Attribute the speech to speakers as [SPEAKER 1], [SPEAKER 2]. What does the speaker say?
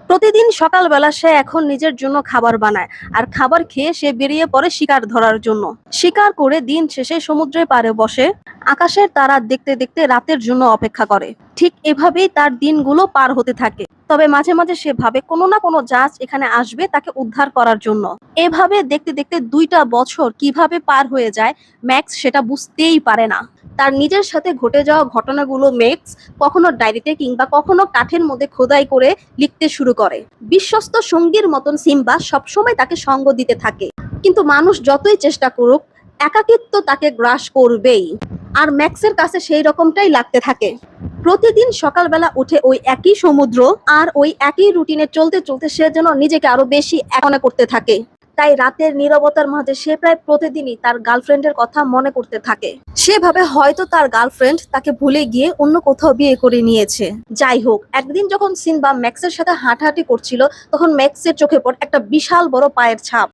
[SPEAKER 1] প্রতিদিন সকালবেলা সে এখন নিজের জন্য খাবার বানায়, আর খাবার খেয়ে সে বেরিয়ে পড়ে শিকার ধরার জন্য। শিকার করে দিন শেষে সমুদ্রের পাড়ে বসে আকাশের তারা দেখতে দেখতে রাতের জন্য অপেক্ষা করে। ঠিক এভাবেই তার দিনগুলো পার হতে থাকে। তবে মাঝে মাঝে সে ভাবে কোনো না কোনো জাহাজ এখানে আসবে তাকে উদ্ধার করার জন্য। এভাবে দেখতে দেখতে 2টা বছর কিভাবে পার হয়ে যায় ম্যাক্স সেটা বুঝতেই পারে না। তার নিজের সাথে ঘটে যাওয়া ঘটনাগুলো ম্যাক্স কখনো ডায়েরিতে কিংবা কখনো কাঠের মধ্যে খোদাই করে লিখতে শুরু করে। বিশ্বস্ত সঙ্গীর মতন সিম্বা সবসময় তাকে সঙ্গ দিতে থাকে, কিন্তু মানুষ যতই চেষ্টা করুক একাকিত্ব তাকে গ্রাস করবেই। আর ম্যাক্সের কাছে সেই রকমটাই লাগতে থাকে। প্রতিদিন সকালবেলা উঠে ওই একই সমুদ্র আর ওই একই রুটিনে চলতে চলতে সে যেন নিজেকে আরো বেশি একা করতে থাকে। তাই রাতের নীরবতার মাঝে সে প্রায় প্রতিদিনই তার গার্লফ্রেন্ডের কথা মনে করতে থাকে। সে ভাবে হয়তো তার গার্লফ্রেন্ড তাকে ভুলে গিয়ে অন্য কোথাও বিয়ে করে নিয়েছে। যাই হোক, একদিন যখন সিম্বা ম্যাক্সের সাথে হাঁটাহাঁটি করছিল তখন ম্যাক্সের চোখে পড়ে একটা বিশাল বড় পায়ের ছাপ।